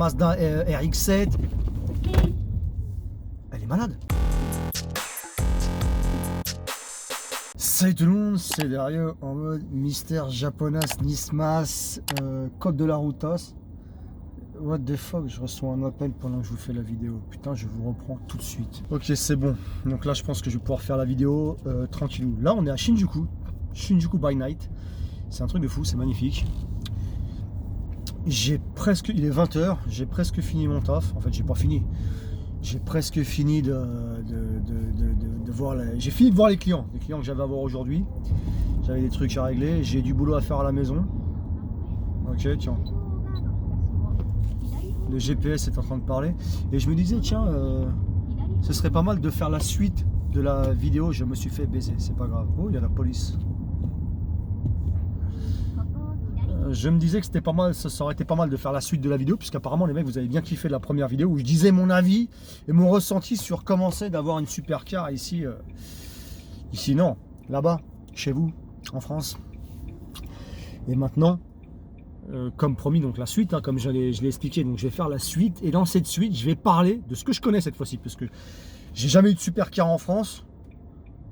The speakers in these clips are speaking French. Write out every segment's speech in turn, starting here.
Mazda RX-7. Elle est malade. Salut tout le monde, c'est Dario en mode Mister Japonas Nismas Code de la Routas. What the fuck, je reçois un appel pendant que je vous fais la vidéo. Putain, je vous reprends tout de suite. Ok, c'est bon. Donc là, je pense que je vais pouvoir faire la vidéo tranquillou. Là, on est à Shinjuku. Shinjuku by night. C'est un truc de fou, c'est magnifique. Il est 20h, j'ai presque fini mon taf. En fait, j'ai pas fini. J'ai presque fini de voir j'ai fini de voir les clients que j'avais à voir aujourd'hui. J'avais des trucs à régler, j'ai du boulot à faire à la maison. Ok, tiens. Le GPS est en train de parler. Et je me disais, tiens, ce serait pas mal de faire la suite de la vidéo. Je me suis fait baiser, c'est pas grave. Oh, il y a la police. Je me disais que c'était pas mal, ça aurait été pas mal de faire la suite de la vidéo, puisqu'apparemment les mecs vous avez bien kiffé la première vidéo où je disais mon avis et mon ressenti sur comment c'est d'avoir une supercar ici. Ici non, là-bas, chez vous, en France. Et maintenant, comme promis, donc la suite, hein, comme je l'ai expliqué, donc je vais faire la suite. Et dans cette suite, je vais parler de ce que je connais cette fois-ci, parce que j'ai jamais eu de supercar en France.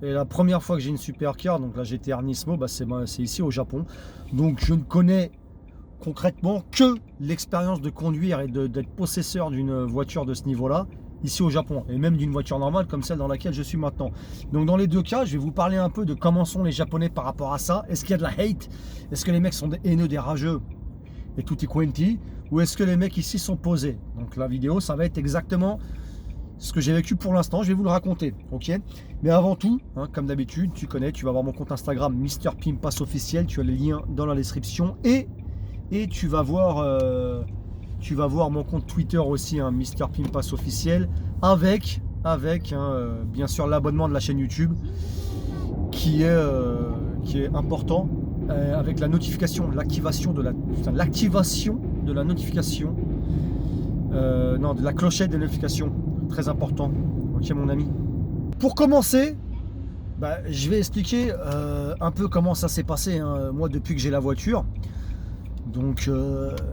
Et la première fois que j'ai une supercar, donc la GT-R Nismo, bah c'est ici au Japon. Donc je ne connais concrètement que l'expérience de conduire et d'être possesseur d'une voiture de ce niveau-là, ici au Japon. Et même d'une voiture normale comme celle dans laquelle je suis maintenant. Donc dans les deux cas, je vais vous parler un peu de comment sont les Japonais par rapport à ça. Est-ce qu'il y a de la hate? Est-ce que les mecs sont des haineux, des rageux et tutti quanti? Ou est-ce que les mecs ici sont posés? Donc la vidéo, ça va être exactement ce que j'ai vécu pour l'instant, je vais vous le raconter, ok? Mais avant tout, hein, comme d'habitude, tu connais, tu vas voir mon compte Instagram Mister Pimpas officiel, tu as les liens dans la description et tu vas voir mon compte Twitter aussi, hein, Mister Pimpas officiel, avec bien sûr l'abonnement de la chaîne YouTube qui est important, avec la notification, l'activation de la notification, non, de la clochette de notification. Très important, ok mon ami. Pour commencer, bah, je vais expliquer un peu comment ça s'est passé, hein, moi depuis que j'ai la voiture. Donc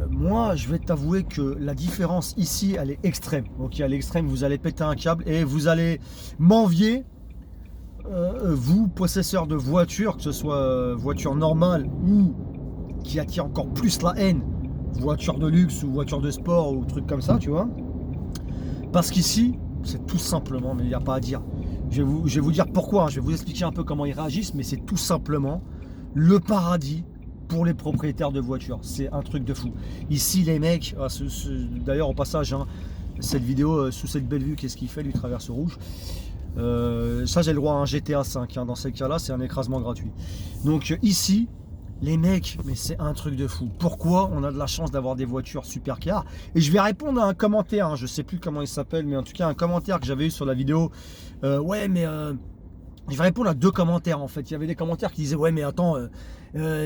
moi je vais t'avouer que la différence ici elle est extrême. Ok, à l'extrême vous allez péter un câble et vous allez m'envier, vous possesseurs de voitures, que ce soit voiture normale ou qui attire encore plus la haine, voiture de luxe ou voiture de sport ou truc comme ça, tu vois. Parce qu'ici, c'est tout simplement, mais il n'y a pas à dire. Je vais vous dire pourquoi, hein, je vais vous expliquer un peu comment ils réagissent, mais c'est tout simplement le paradis pour les propriétaires de voitures. C'est un truc de fou. Ici, les mecs, d'ailleurs, au passage, hein, cette vidéo, sous cette belle vue, qu'est-ce qu'il fait, lui, traverse rouge. Ça, j'ai le droit à un GTA 5. Hein, dans ces cas-là, c'est un écrasement gratuit. Donc, ici, les mecs, mais c'est un truc de fou. Pourquoi on a de la chance d'avoir des voitures supercar? Et je vais répondre à un commentaire, hein, je sais plus comment il s'appelle, mais en tout cas un commentaire que j'avais eu sur la vidéo. Ouais, mais je vais répondre à deux commentaires en fait. Il y avait des commentaires qui disaient ouais, mais attends,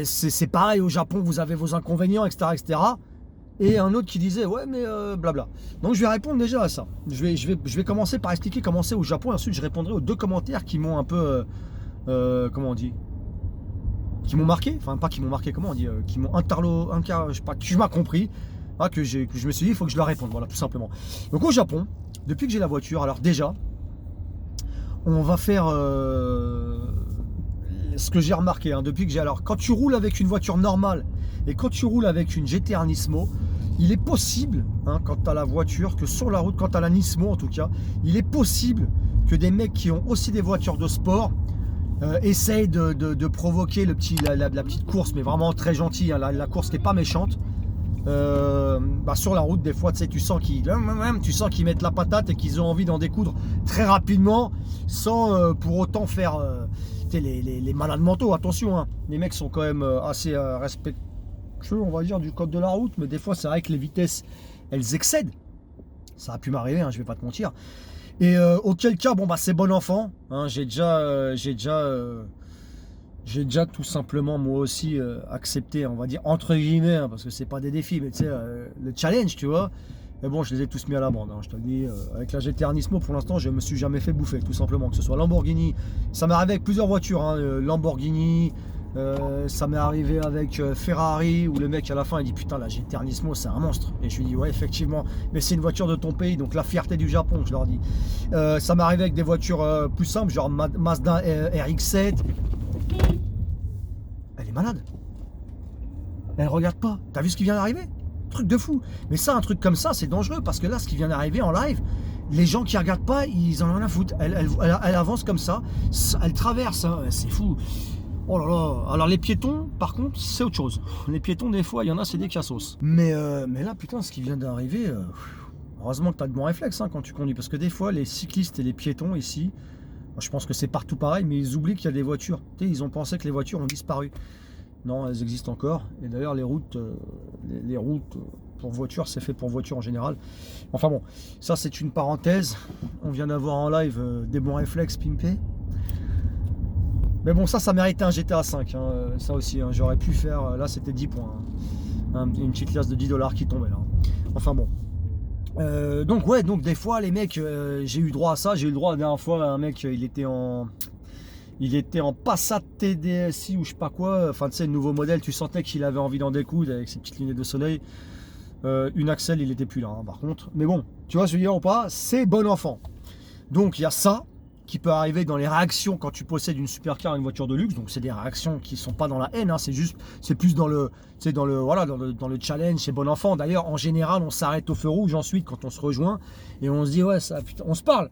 c'est pareil au Japon, vous avez vos inconvénients, etc., etc. Et un autre qui disait ouais, mais blabla. Donc je vais répondre déjà à ça. Je vais commencer par expliquer comment c'est au Japon, et ensuite je répondrai aux deux commentaires qui m'ont un peu, comment on dit, qui m'ont marqué, enfin pas qui m'ont marqué, comment on dit, qui m'ont je sais pas, tu m'as compris, hein, que je me suis dit il faut que je leur réponde, voilà, tout simplement. Donc au Japon, depuis que j'ai la voiture, alors déjà, on va faire ce que j'ai remarqué, hein, depuis que j'ai, alors quand tu roules avec une voiture normale et quand tu roules avec une GT-R Nismo, il est possible, hein, quand tu as la voiture, que sur la route, quand tu as la Nismo en tout cas, il est possible que des mecs qui ont aussi des voitures de sport essaye de provoquer la petite course, mais vraiment très gentille, hein, la course qui n'est pas méchante. Bah sur la route, des fois, tu sens qu'ils mettent la patate et qu'ils ont envie d'en découdre très rapidement, sans pour autant faire les malades mentaux. Attention, hein, les mecs sont quand même assez respectueux, on va dire, du code de la route, mais des fois, c'est vrai que les vitesses, elles excèdent. Ça a pu m'arriver, hein, je vais pas te mentir. Et auquel cas, bon bah c'est bon enfant, hein, j'ai déjà tout simplement moi aussi accepté, on va dire entre guillemets, hein, parce que c'est pas des défis, mais tu sais, le challenge, tu vois. Mais bon, je les ai tous mis à la bande, hein, je te le dis. Avec la GT-R Nismo, pour l'instant, je me suis jamais fait bouffer, tout simplement. Que ce soit Lamborghini, ça m'est arrivé avec plusieurs voitures, hein, Lamborghini, Ça m'est arrivé avec Ferrari où le mec à la fin il dit putain la GT-R Nismo c'est un monstre. Et je lui dis ouais effectivement, mais c'est une voiture de ton pays donc la fierté du Japon, je leur dis. Ça m'est arrivé avec des voitures plus simples genre Mazda RX-7. Elle est malade. Elle regarde pas. T'as vu ce qui vient d'arriver? Truc de fou. Mais ça, un truc comme ça, c'est dangereux parce que là, ce qui vient d'arriver en live, les gens qui regardent pas, ils en ont rien à foutre. Elle avance comme ça, elle traverse, hein, c'est fou. Oh là là. Alors les piétons, par contre, c'est autre chose. Les piétons, des fois, il y en a, c'est des cassos. Mais là, putain, ce qui vient d'arriver, heureusement que tu as de bons réflexes quand tu conduis. Parce que des fois, les cyclistes et les piétons ici, je pense que c'est partout pareil, mais ils oublient qu'il y a des voitures. Tu sais, ils ont pensé que les voitures ont disparu. Non, elles existent encore. Et d'ailleurs, les routes pour voiture, c'est fait pour voiture en général. Enfin bon, ça c'est une parenthèse. On vient d'avoir en live des bons réflexes pimpés. Mais bon, ça méritait un GTA 5. Hein, ça aussi, hein, j'aurais pu faire. Là, c'était 10 points. Hein, une petite liasse de 10 $ qui tombait là. Enfin bon. Donc ouais, donc des fois, les mecs, j'ai eu droit à ça. J'ai eu le droit la dernière fois à un mec, il était en Passat TDSI ou je sais pas quoi, enfin tu sais, le nouveau modèle, tu sentais qu'il avait envie d'en découdre avec ses petites lunettes de soleil. Une Axel, il était plus là, hein, par contre. Mais bon, tu vois, je veux dire ou pas, c'est bon enfant. Donc il y a ça qui peut arriver dans les réactions quand tu possèdes une supercar, une voiture de luxe. Donc c'est des réactions qui sont pas dans la haine, hein, c'est plus dans le challenge, c'est bon enfant. D'ailleurs, en général, on s'arrête au feu rouge ensuite quand on se rejoint et on se dit ouais, ça, putain, on se parle.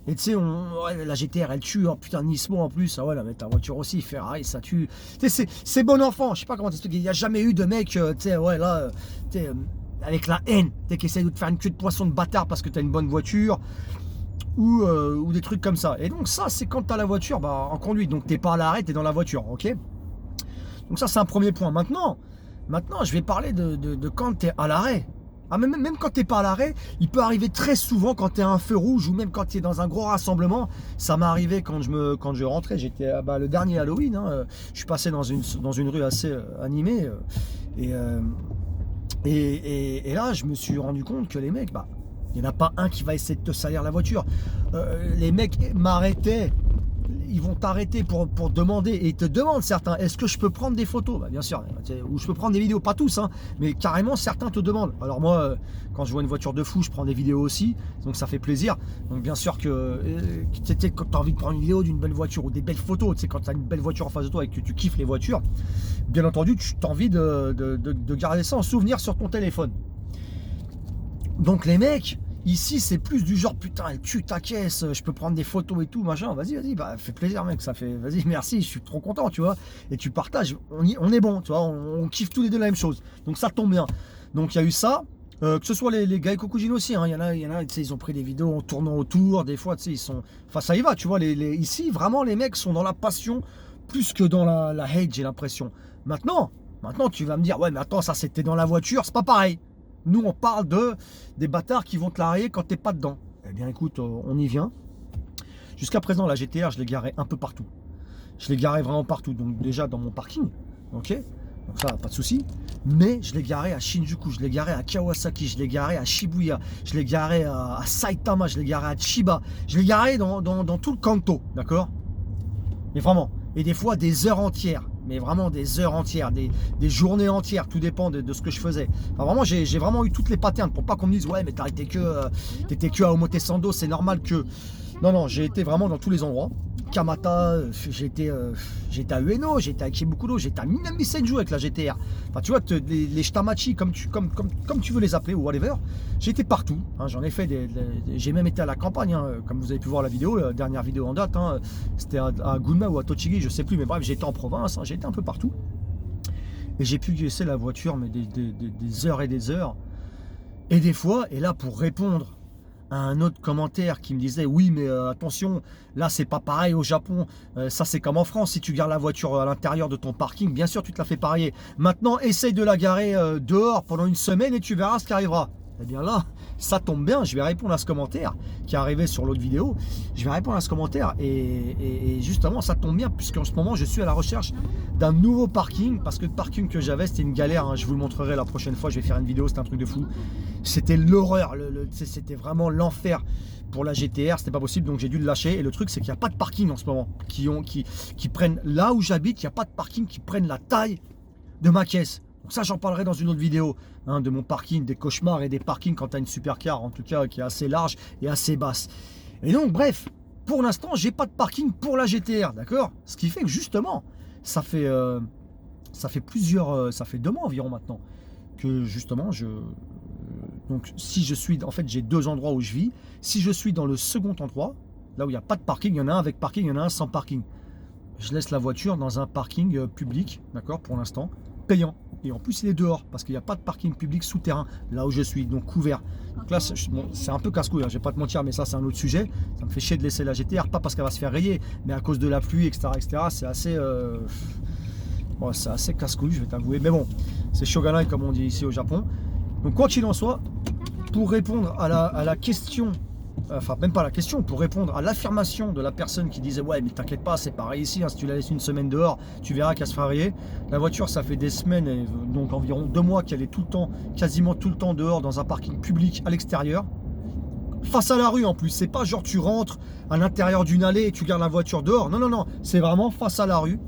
Et tu sais, ouais, la GT-R elle tue, oh putain, Nismo en plus, ah ouais, là, mais ta voiture aussi, Ferrari, ça tue. Tu sais, c'est bon enfant, je sais pas comment t'expliquer, il n'y a jamais eu de mec, tu sais, ouais, là, tu sais, avec la haine, tu sais, qui essaie de te faire une queue de poisson de bâtard parce que t'as une bonne voiture, ou des trucs comme ça. Et donc ça, c'est quand t'as la voiture, bah, en conduite, donc t'es pas à l'arrêt, t'es dans la voiture, ok? Donc ça, c'est un premier point. Maintenant, je vais parler de quand t'es à l'arrêt. Ah, même quand t'es pas à l'arrêt, il peut arriver très souvent quand t'es à un feu rouge ou même quand t'es dans un gros rassemblement. Ça m'est arrivé quand je rentrais, j'étais le dernier Halloween, hein, je suis passé dans une rue assez animée et là je me suis rendu compte que les mecs, bah il n'y en a pas un qui va essayer de te salir la voiture. Les mecs m'arrêtaient. Ils vont t'arrêter pour demander, et ils te demandent certains, est-ce que je peux prendre des photos? Bah, bien sûr, ou je peux prendre des vidéos, pas tous, hein, mais carrément certains te demandent. Alors moi, quand je vois une voiture de fou, je prends des vidéos aussi, donc ça fait plaisir. Donc bien sûr que quand tu as envie de prendre une vidéo d'une belle voiture ou des belles photos, quand tu as une belle voiture en face de toi et que tu kiffes les voitures, bien entendu, tu as envie de garder ça en souvenir sur ton téléphone. Donc les mecs, ici, c'est plus du genre, putain, elle tue ta caisse, je peux prendre des photos et tout, machin. Vas-y, bah, fais plaisir, mec, ça fait, vas-y, merci, je suis trop content, tu vois. Et tu partages, on est bon, tu vois, on kiffe tous les deux la même chose. Donc ça tombe bien. Donc il y a eu ça, que ce soit les gars et Kokujin aussi, hein. Il y en a, tu sais, ils ont pris des vidéos en tournant autour, des fois, tu sais, ils sont. Enfin, ça y va, tu vois, ici, vraiment, les mecs sont dans la passion plus que dans la hate, j'ai l'impression. Maintenant, tu vas me dire, ouais, mais attends, ça c'était dans la voiture, c'est pas pareil. Nous, on parle des bâtards qui vont te larguer quand t'es pas dedans. Eh bien, écoute, on y vient. Jusqu'à présent, la GT-R, je l'ai garée un peu partout. Je l'ai garée vraiment partout. Donc, déjà dans mon parking. Ok. Donc, ça, pas de souci. Mais je l'ai garée à Shinjuku, je l'ai garée à Kawasaki, je l'ai garée à Shibuya, je l'ai garée à Saitama, je l'ai garée à Chiba. Je l'ai garée dans tout le Kanto. D'accord. Mais vraiment. Et des fois, des heures entières. Mais vraiment des heures entières, des journées entières, tout dépend de ce que je faisais. Enfin, vraiment, j'ai vraiment eu toutes les patterns pour pas qu'on me dise ouais, mais t'étais que à Omotesando, c'est normal que. Non, j'ai été vraiment dans tous les endroits. Kamata, j'ai été à Ueno, j'ai été à Ikebukuro, j'ai été à Minami Senju avec la GT-R. Enfin, tu vois, les Shitamachi, comme tu veux les appeler ou whatever, j'ai été partout. Hein, j'en ai fait j'ai même été à la campagne, hein, comme vous avez pu voir la vidéo, la dernière vidéo en date. Hein, c'était à Gunma ou à Tochigi, je sais plus, mais bref, j'ai été en province, hein, j'ai été un peu partout. Et j'ai pu laisser la voiture, mais des heures et des heures. Et des fois, et là pour répondre à un autre commentaire qui me disait oui mais attention, là c'est pas pareil au Japon, ça c'est comme en France, si tu gardes la voiture à l'intérieur de ton parking, bien sûr tu te la fais parier. Maintenant essaye de la garer dehors pendant une semaine et tu verras ce qui arrivera. Eh bien là, Ça tombe bien, je vais répondre à ce commentaire qui est arrivé sur l'autre vidéo. Je vais répondre à ce commentaire et justement, ça tombe bien puisqu'en ce moment, je suis à la recherche d'un nouveau parking parce que le parking que j'avais, c'était une galère. Hein. Je vous le montrerai la prochaine fois, je vais faire une vidéo, c'était un truc de fou. C'était l'horreur, c'était vraiment l'enfer pour la GTR, c'était pas possible, donc j'ai dû le lâcher. Et le truc, c'est qu'il n'y a pas de parking en ce moment qui prennent là où j'habite, il n'y a pas de parking qui prennent la taille de ma caisse. Donc ça, j'en parlerai dans une autre vidéo, hein, de mon parking, des cauchemars et des parkings quand tu as une supercar, en tout cas, qui est assez large et assez basse. Et donc, bref, pour l'instant, j'ai pas de parking pour la GTR, d'accord? Ce qui fait que justement, ça fait 2 mois environ maintenant que justement donc si je suis, en fait j'ai 2 endroits où je vis, si je suis dans le second endroit, là où il n'y a pas de parking, il y en a un avec parking, il y en a un sans parking. Je laisse la voiture dans un parking public, d'accord, pour l'instant, payant. Et en plus il est dehors, parce qu'il n'y a pas de parking public souterrain, là où je suis, donc couvert. Donc là c'est un peu casse-couille, hein, je vais pas te mentir, mais ça c'est un autre sujet. Ça me fait chier de laisser la GTR, pas parce qu'elle va se faire rayer, mais à cause de la pluie, etc. C'est assez... Bon, c'est assez casse-couille, je vais t'avouer. Mais bon, c'est shogunai comme on dit ici au Japon. Donc quoi qu'il en soit, pour répondre à la question, enfin même pas la question, pour répondre à l'affirmation de la personne qui disait ouais mais t'inquiète pas, c'est pareil ici, hein, si tu la laisses une semaine dehors, tu verras qu'elle se fera rayer. La voiture, ça fait des semaines, donc environ 2 mois qu'elle est tout le temps, quasiment tout le temps dehors dans un parking public à l'extérieur. Face à la rue en plus, c'est pas genre tu rentres à l'intérieur d'une allée et tu gardes la voiture dehors. Non, non, non, c'est vraiment face à la rue.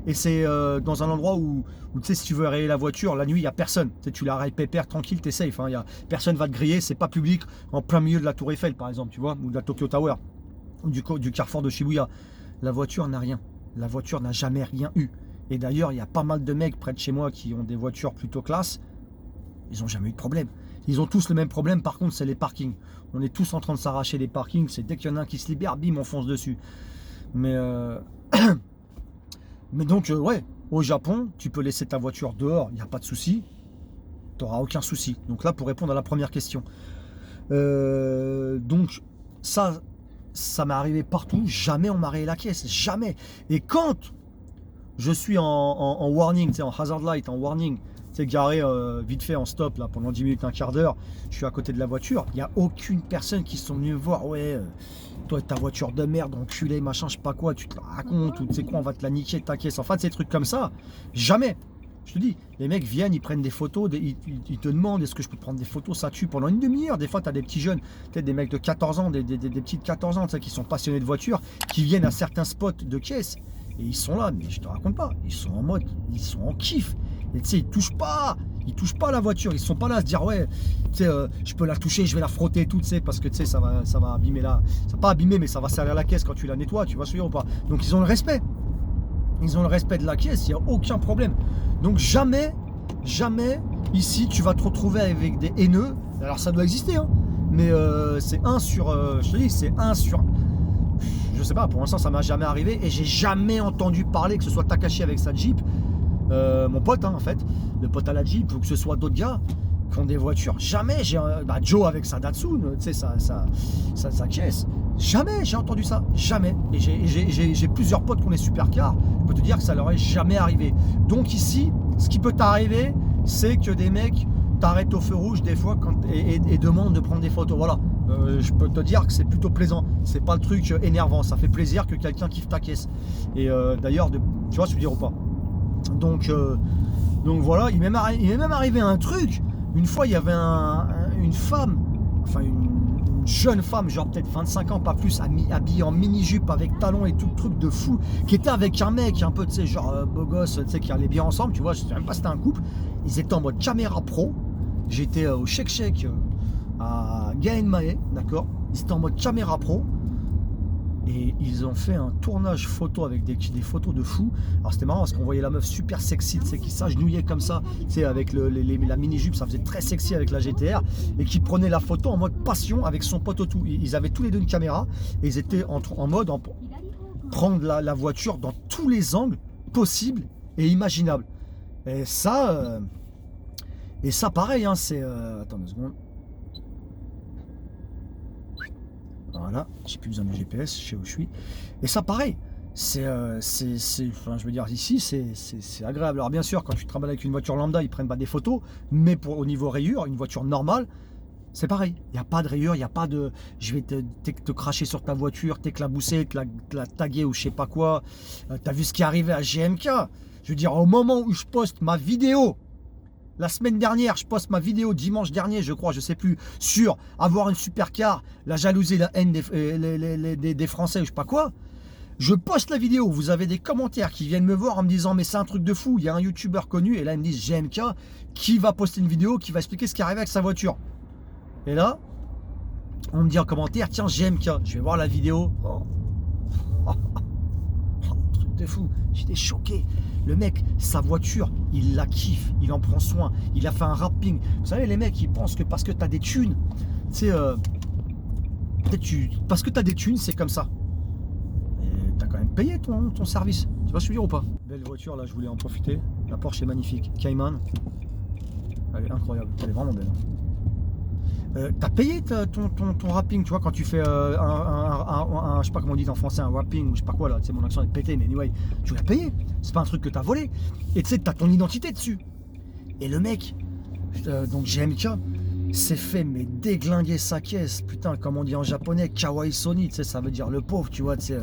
Et c'est dans un endroit où tu sais, si tu veux rayer la voiture, la nuit, il n'y a personne. Tu sais, tu la rayes pépère, tranquille, t'es safe. Hein, personne va te griller, c'est pas public en plein milieu de la Tour Eiffel, par exemple, tu vois, ou de la Tokyo Tower, ou du carrefour de Shibuya. La voiture n'a rien. La voiture n'a jamais rien eu. Et d'ailleurs, il y a pas mal de mecs près de chez moi qui ont des voitures plutôt classe. Ils n'ont jamais eu de problème. Ils ont tous le même problème, par contre, c'est les parkings. On est tous en train de s'arracher des parkings. C'est dès qu'il y en a un qui se libère, bim, on fonce dessus. Mais... Mais donc, ouais, au Japon, tu peux laisser ta voiture dehors, il n'y a pas de souci. Tu n'auras aucun souci. Donc là, pour répondre à la première question. Donc, ça m'est arrivé partout. Jamais on m'a rayé la caisse. Jamais. Et quand je suis en warning, tu sais, en hazard light, en warning, tu sais, garé vite fait en stop, là, pendant 10 minutes, un quart d'heure, je suis à côté de la voiture, il n'y a aucune personne qui sont venus me voir. Ouais, toi, ta voiture de merde, enculé, machin, je sais pas quoi, tu te la racontes, ou tu sais quoi, on va te la niquer, ta caisse. Enfin, ces trucs comme ça, jamais. Je te dis, les mecs viennent, ils prennent des photos, ils te demandent est-ce que je peux prendre des photos, ça tue pendant une demi-heure. Des fois, tu as des petits jeunes, peut-être des mecs de 14 ans, des petites 14 ans, tu sais, qui sont passionnés de voitures, qui viennent à certains spots de caisse. Et ils sont là, mais je te raconte pas, ils sont en mode, ils sont en kiff. Et tu sais, ils touchent pas la voiture, ils sont pas là à se dire ouais, tu sais, je peux la toucher, je vais la frotter et tout, tu sais, parce que tu sais, ça va abîmer ça va pas abîmer, mais ça va salir la caisse quand tu la nettoies, tu vois, sûr ou pas. Donc ils ont le respect. Ils ont le respect de la caisse, il n'y a aucun problème. Donc jamais ici tu vas te retrouver avec des haineux. Alors ça doit exister, hein, mais c'est 1 sur, je te dis, c'est 1 sur, je sais pas, pour l'instant ça m'a jamais arrivé et j'ai jamais entendu parler que ce soit Takashi avec sa Jeep, mon pote, hein, en fait, le pote à la Jeep, ou que ce soit d'autres gars qui ont des voitures. Jamais j'ai Joe avec sa Datsun, tu sais, sa caisse. Jamais j'ai entendu ça, jamais. Et j'ai plusieurs potes qui ont des supercars. Je peux te dire que ça leur est jamais arrivé. Donc ici, ce qui peut t'arriver, c'est que des mecs t'arrêtent au feu rouge des fois et demandent de prendre des photos. Voilà. Je peux te dire que c'est plutôt plaisant. C'est pas le truc énervant. Ça fait plaisir que quelqu'un kiffe ta caisse. Et d'ailleurs, tu vois, je veux dire ou pas. Donc voilà, il m'est même arrivé un truc. Une fois, il y avait une femme, enfin une jeune femme, genre peut-être 25 ans, pas plus, habillée en mini-jupe avec talons et tout truc de fou, qui était avec un mec un peu, tu sais, genre beau gosse, tu sais, qui allait bien ensemble, tu vois, je sais même pas si c'était un couple. Ils étaient en mode caméra pro. J'étais au Shake Shake à Gaenmae, d'accord. Ils étaient en mode caméra pro. Et ils ont fait un tournage photo avec des photos de fou. Alors c'était marrant parce qu'on voyait la meuf super sexy, tu sais, qui s'agenouillait comme ça, tu sais, avec la mini-jupe, ça faisait très sexy avec la GTR, et qui prenait la photo en mode passion avec son pote au tout. Ils avaient tous les deux une caméra, et ils étaient en mode prendre la voiture dans tous les angles possibles et imaginables. Et ça pareil, hein, c'est... attends 2 secondes. Voilà, j'ai plus besoin de GPS, je sais où je suis. Et ça, pareil, enfin, je veux dire, ici, c'est agréable. Alors bien sûr, quand tu travailles avec une voiture lambda, ils prennent pas des photos, mais au niveau rayure, une voiture normale, C'est pareil, il n'y a pas de rayure, il n'y a pas de je vais te cracher sur ta voiture, t'éclabousser, te la taguer ou je sais pas quoi. T'as vu ce qui est arrivé à GMK? Je veux dire, au moment où je poste ma vidéo, la semaine dernière, je poste ma vidéo dimanche dernier, je crois, je sais plus, sur avoir une supercar, la jalousie, la haine des Français ou je sais pas quoi. Je poste la vidéo, vous avez des commentaires qui viennent me voir en me disant mais c'est un truc de fou, il y a un youtubeur connu, et là ils me disent GMK qui va poster une vidéo, qui va expliquer ce qui est arrivé avec sa voiture. Et là, on me dit en commentaire, tiens GMK, je vais voir la vidéo. Truc de fou, j'étais choqué. Le mec, sa voiture, il la kiffe, il en prend soin, il a fait un wrapping. Vous savez les mecs, ils pensent que parce que tu as des thunes, tu sais, parce que tu as des thunes, c'est comme ça. T'as quand même payé ton service. Tu vas suivre ou pas? Belle voiture, là, je voulais en profiter. La Porsche est magnifique. Cayman. Elle est incroyable. Elle est vraiment belle. T'as payé ton wrapping, tu vois, quand tu fais je sais pas comment on dit en français, un wrapping ou je sais pas quoi là. Tu sais, mon accent est pété, mais anyway, tu l'as payé. C'est pas un truc que t'as volé. Et tu sais, t'as ton identité dessus. Et le mec, donc GMK, s'est fait mais déglinguer sa caisse. Putain, comme on dit en japonais, kawaii Sony, tu sais, ça veut dire le pauvre, tu vois, tu sais.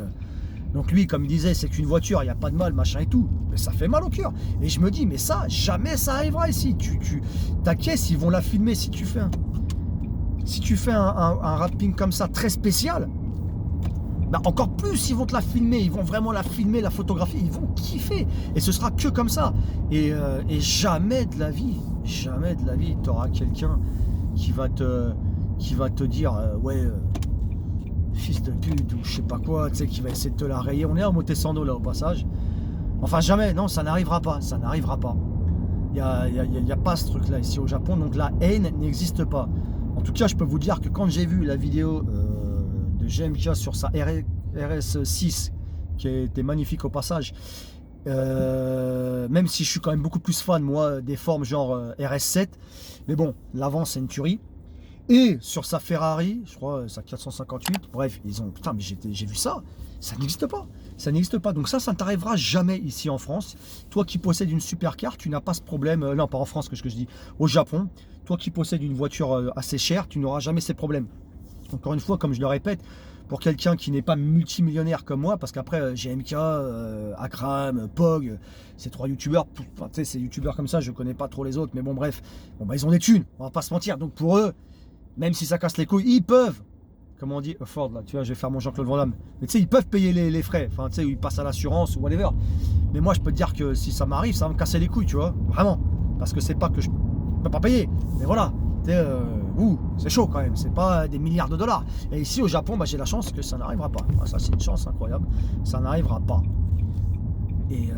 Donc lui, comme il disait, c'est qu'une voiture, il n'y a pas de mal, machin et tout. Mais ça fait mal au cœur. Et je me dis, mais ça, jamais ça arrivera ici. Ta caisse, ils vont la filmer si tu fais un wrapping comme ça, très spécial. Bah encore plus, ils vont te la filmer. Ils vont vraiment la filmer, la photographier. Ils vont kiffer. Et ce sera que comme ça. Et jamais de la vie, tu auras quelqu'un qui va te dire, ouais... fils de pute ou je sais pas quoi, tu sais, qui va essayer de te la rayer. On est à Omotesando là au passage. Enfin jamais, non, ça n'arrivera pas, ça n'arrivera pas. Il n'y a pas ce truc là ici au Japon, donc la haine n'existe pas. En tout cas, je peux vous dire que quand j'ai vu la vidéo de GMK sur sa RS6, qui était magnifique au passage, même si je suis quand même beaucoup plus fan moi des formes genre RS7, mais bon, l'avant c'est une tuerie. Et sur sa Ferrari, je crois sa 458, bref, ils ont... Putain, mais j'ai vu ça, ça n'existe pas. Ça n'existe pas. Donc ça ne t'arrivera jamais ici en France. Toi qui possèdes une supercar, tu n'as pas ce problème. Non, pas en France, que je dis. Au Japon, toi qui possèdes une voiture assez chère, tu n'auras jamais ces problèmes. Encore une fois, comme je le répète, pour quelqu'un qui n'est pas multimillionnaire comme moi, parce qu'après GMK, Akram, Pog, ces trois youtubeurs, enfin, tu sais, ces youtubeurs comme ça, je connais pas trop les autres, mais bon bref, bon, bah, ils ont des thunes, on va pas se mentir. Donc pour eux, même si ça casse les couilles, ils peuvent, comment on dit, afford là, tu vois, je vais faire mon Jean-Claude Van Damme, mais tu sais, ils peuvent payer les frais, enfin tu sais, ils passent à l'assurance ou whatever. Mais moi je peux te dire que si ça m'arrive, ça va me casser les couilles, tu vois, vraiment, parce que c'est pas que je peux pas payer, mais voilà, tu sais, c'est chaud quand même, c'est pas des milliards de dollars. Et ici au Japon, bah, j'ai la chance que ça n'arrivera pas. Ah, ça c'est une chance incroyable, ça n'arrivera pas. Et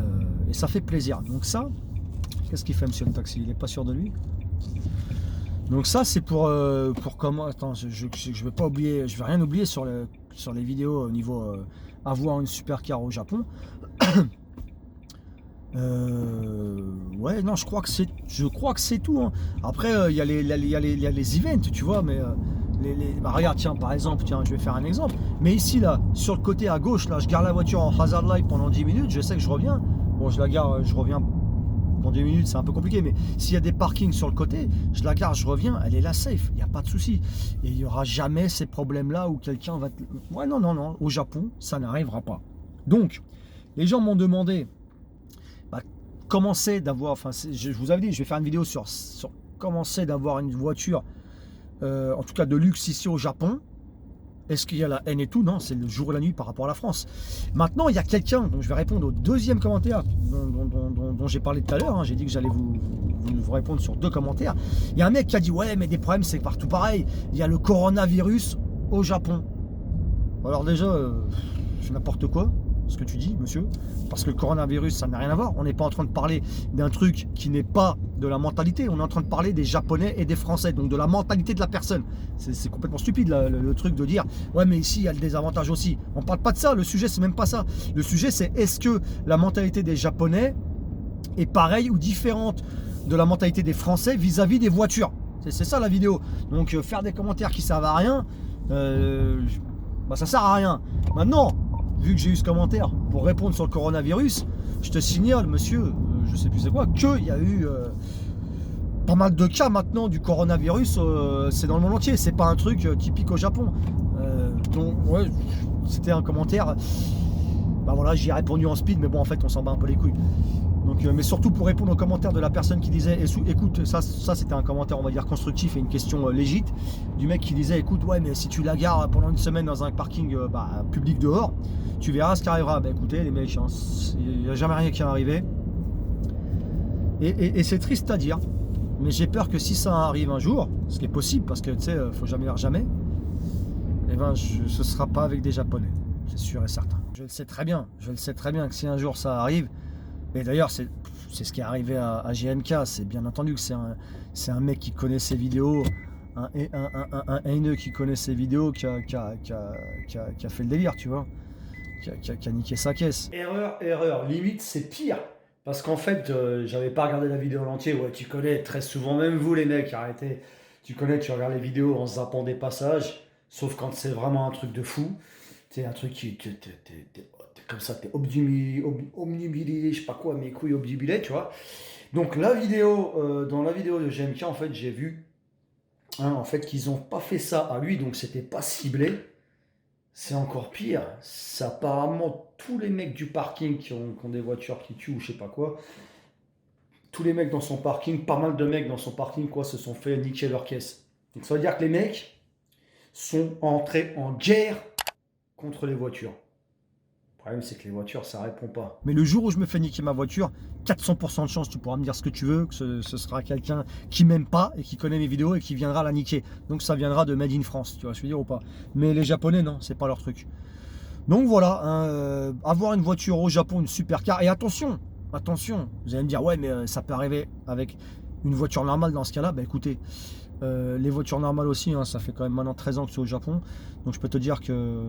ça fait plaisir. Donc ça, qu'est-ce qu'il fait monsieur le taxi? Il est pas sûr de lui. Donc ça c'est pour comment. Attends, je vais pas oublier, je vais rien oublier sur les vidéos au niveau avoir une supercar au Japon. Ouais, non, je crois que c'est tout. Hein. Après, il y a les events, tu vois, mais bah, regarde, tiens, par exemple, tiens, je vais faire un exemple. Mais ici, là, sur le côté à gauche, là, je garde la voiture en hazard light pendant 10 minutes. Je sais que je reviens. Bon, je la garde, je reviens. Dans 10 minutes, c'est un peu compliqué, mais s'il y a des parkings sur le côté, je la garde, je reviens, elle est là safe, il n'y a pas de souci. Et il n'y aura jamais ces problèmes-là où quelqu'un va... Ouais, non, au Japon, ça n'arrivera pas. Donc, les gens m'ont demandé, bah, comment c'est d'avoir... Enfin, je vous avais dit, je vais faire une vidéo sur comment c'est d'avoir une voiture, en tout cas de luxe ici au Japon. Est-ce qu'il y a la haine et tout? Non, c'est le jour et la nuit par rapport à la France. Maintenant, il y a quelqu'un, donc je vais répondre au deuxième commentaire dont j'ai parlé tout à l'heure. Hein. J'ai dit que j'allais vous répondre sur 2 commentaires. Il y a un mec qui a dit, ouais, mais des problèmes, c'est partout pareil. Il y a le coronavirus au Japon. Alors déjà, c'est n'importe quoi, ce que tu dis, monsieur. Parce que le coronavirus, ça n'a rien à voir. On n'est pas en train de parler d'un truc qui n'est pas de la mentalité. On est en train de parler des Japonais et des Français, donc de la mentalité de la personne. C'est complètement stupide le truc de dire ouais, mais ici il y a le désavantage aussi. On parle pas de ça. Le sujet c'est même pas ça. Le sujet c'est est-ce que la mentalité des Japonais est pareille ou différente de la mentalité des Français vis-à-vis des voitures. C'est ça la vidéo. Donc faire des commentaires qui servent à rien, bah ça sert à rien. Maintenant, vu que j'ai eu ce commentaire pour répondre sur le coronavirus, je te signale, monsieur, je sais plus c'est quoi, qu'il y a eu pas mal de cas maintenant du coronavirus, c'est dans le monde entier, c'est pas un truc typique au Japon. Donc ouais, c'était un commentaire, bah voilà, j'y ai répondu en speed, mais bon en fait on s'en bat un peu les couilles. Donc, mais surtout pour répondre aux commentaires de la personne qui disait, écoute, ça c'était un commentaire on va dire constructif et une question légite, du mec qui disait, écoute, ouais mais si tu la gares pendant une semaine dans un parking public dehors, tu verras ce qui arrivera. Bah écoutez les mecs, il n'y a jamais rien qui est arrivé. Et c'est triste à dire, mais j'ai peur que si ça arrive un jour, ce qui est possible, parce que tu sais, faut jamais dire jamais, et ben ce sera pas avec des Japonais, c'est sûr et certain. Je le sais très bien que si un jour ça arrive, et d'ailleurs c'est ce qui est arrivé à JMK, c'est bien entendu que c'est un mec qui connaît ses vidéos, un haineux qui connaît ses vidéos, qui a fait le délire, tu vois, qui a niqué sa caisse. Erreur, limite c'est pire. Parce qu'en fait, j'avais pas regardé la vidéo en entier. Ouais, tu connais très souvent, même vous les mecs, arrêtez. Tu connais, tu regardes les vidéos en zappant des passages, sauf quand c'est vraiment un truc de fou. C'est un truc qui. T'es comme ça, t'es obnubilé, je sais pas quoi, mes couilles obnubilées, tu vois. Donc, la vidéo, dans la vidéo de GMK, en fait, j'ai vu en fait, qu'ils ont pas fait ça à lui, donc c'était pas ciblé. C'est encore pire, c'est apparemment tous les mecs du parking qui ont des voitures qui tuent ou je sais pas quoi, tous les mecs dans son parking, pas mal de mecs dans son parking quoi, se sont fait niquer leur caisse. Donc ça veut dire que les mecs sont entrés en guerre contre les voitures. Le problème c'est que les voitures ça répond pas. Mais le jour où je me fais niquer ma voiture, 400% de chance, tu pourras me dire ce que tu veux, que ce sera quelqu'un qui m'aime pas et qui connaît mes vidéos et qui viendra la niquer. Donc ça viendra de Made in France, tu vois ce que je veux dire ou pas. Mais les Japonais non, c'est pas leur truc. Donc voilà, hein, avoir une voiture au Japon, une supercar, et attention, vous allez me dire ouais mais ça peut arriver avec une voiture normale dans ce cas-là, bah écoutez, les voitures normales aussi, hein, ça fait quand même maintenant 13 ans que c'est au Japon, donc je peux te dire que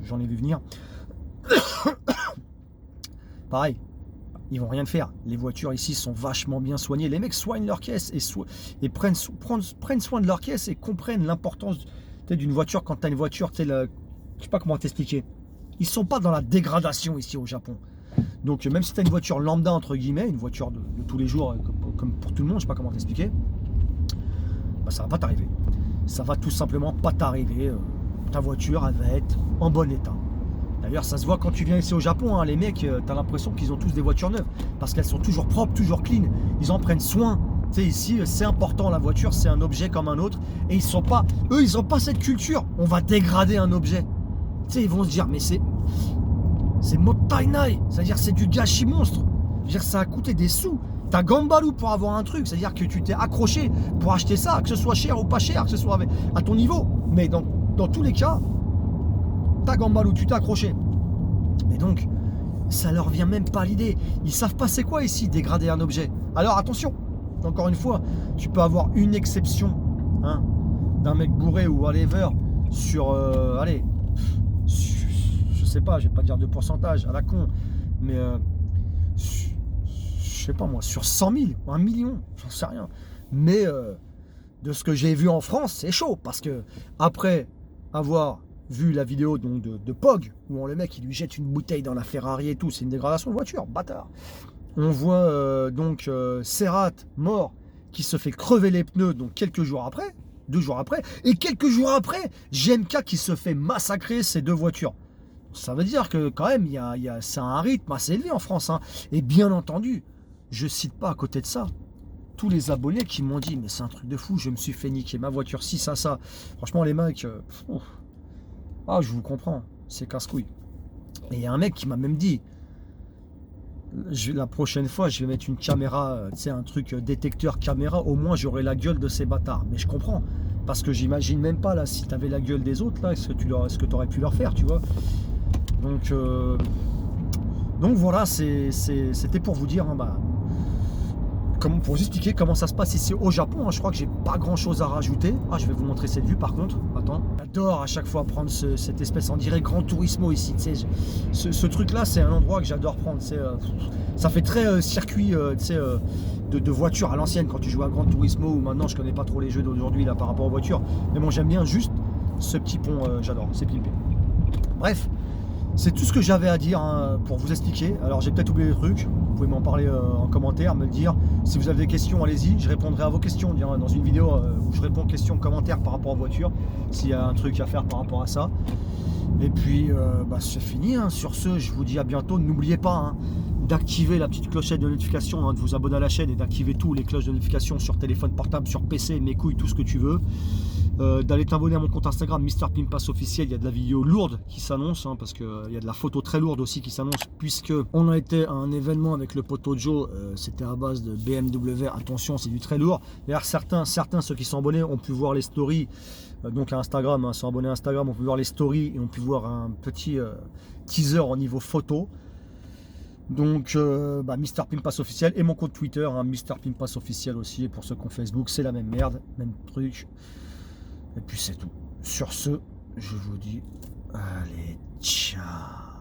j'en ai vu venir. Pareil, ils vont rien faire. Les voitures ici sont vachement bien soignées. Les mecs soignent leur caisse et prennent soin de leur caisse et comprennent l'importance d'une voiture quand tu as une voiture. Je sais pas comment t'expliquer. Ils sont pas dans la dégradation ici au Japon. Donc même si tu as une voiture lambda entre guillemets, une voiture de tous les jours comme pour tout le monde, je sais pas comment t'expliquer, bah, ça va pas t'arriver. Ça va tout simplement pas t'arriver. Ta voiture elle va être en bon état. D'ailleurs, ça se voit quand tu viens ici au Japon, hein, les mecs, tu as l'impression qu'ils ont tous des voitures neuves, parce qu'elles sont toujours propres, toujours clean, ils en prennent soin. Tu sais, ici, c'est important, la voiture, c'est un objet comme un autre, et ils n'ont pas cette culture, on va dégrader un objet. Tu sais, ils vont se dire, mais c'est mottainai, c'est-à-dire c'est du gâchis monstre. Je veux dire, ça a coûté des sous. T'as gambalu pour avoir un truc, c'est-à-dire que tu t'es accroché pour acheter ça, que ce soit cher ou pas cher, que ce soit à ton niveau. Mais dans tous les cas, t'as gambalu, tu t'es accroché. Et donc, ça leur vient même pas l'idée. Ils savent pas c'est quoi ici, dégrader un objet. Alors attention, encore une fois, tu peux avoir une exception hein, d'un mec bourré ou whatever sur, je sais pas, je vais pas dire de pourcentage à la con, mais je sais pas moi, sur 100 000, 1 million, j'en sais rien. Mais de ce que j'ai vu en France, c'est chaud, parce que après avoir vu la vidéo donc, de Pog, où le mec il lui jette une bouteille dans la Ferrari et tout, c'est une dégradation de voiture, bâtard. On voit donc Serrat mort, qui se fait crever les pneus donc quelques jours après, 2 jours après, et quelques jours après, GMK qui se fait massacrer ces 2 voitures. Ça veut dire que quand même, c'est un rythme assez élevé en France. Hein. Et bien entendu, je cite pas à côté de ça tous les abonnés qui m'ont dit, mais c'est un truc de fou, je me suis fait niquer ma voiture, si, ça. Franchement, les mecs, je vous comprends, c'est casse-couille. Et il y a un mec qui m'a même dit, la prochaine fois, je vais mettre une caméra, tu sais, un truc détecteur caméra, au moins j'aurai la gueule de ces bâtards. Mais je comprends, parce que j'imagine même pas, là, si tu avais la gueule des autres, là, ce que tu aurais pu leur faire, tu vois. Donc voilà, c'était pour vous dire, hein, pour vous expliquer comment ça se passe ici au Japon. Hein, je crois que j'ai pas grand chose à rajouter. Je vais vous montrer cette vue par contre. Attends, j'adore à chaque fois prendre cette espèce, on dirait Gran Turismo ici. Tu sais, ce truc là, c'est un endroit que j'adore prendre. Ça fait très circuit de voiture à l'ancienne quand tu joues à Gran Turismo, ou maintenant je connais pas trop les jeux d'aujourd'hui là par rapport aux voitures. Mais bon, j'aime bien juste ce petit pont, j'adore, c'est pimpé. Bref. C'est tout ce que j'avais à dire hein, pour vous expliquer. Alors j'ai peut-être oublié des trucs, vous pouvez m'en parler en commentaire, me le dire. Si vous avez des questions, allez-y, je répondrai à vos questions dans une vidéo où je réponds aux questions, commentaires par rapport aux voitures, s'il y a un truc à faire par rapport à ça. Et puis c'est fini, hein. Sur ce, je vous dis à bientôt. N'oubliez pas hein, d'activer la petite clochette de notification, hein, de vous abonner à la chaîne et d'activer tous les cloches de notification sur téléphone portable, sur PC, mes couilles, tout ce que tu veux. D'aller t'abonner à mon compte Instagram Mr Pimpas officiel, il y a de la vidéo lourde qui s'annonce hein, parce qu'il y a de la photo très lourde aussi qui s'annonce, puisque on a été à un événement avec le poteau Joe, c'était à base de BMW, attention c'est du très lourd. D'ailleurs certains ceux qui sont abonnés ont pu voir les stories, donc à Instagram, hein, sont abonnés à Instagram, ont pu voir les stories et ont pu voir un petit teaser au niveau photo. Donc Mr Pimpas officiel et mon compte Twitter hein, Mr Pimpas officiel aussi, et pour ceux qui ont Facebook c'est la même merde, même truc. Et puis c'est tout. Sur ce, je vous dis, allez, ciao.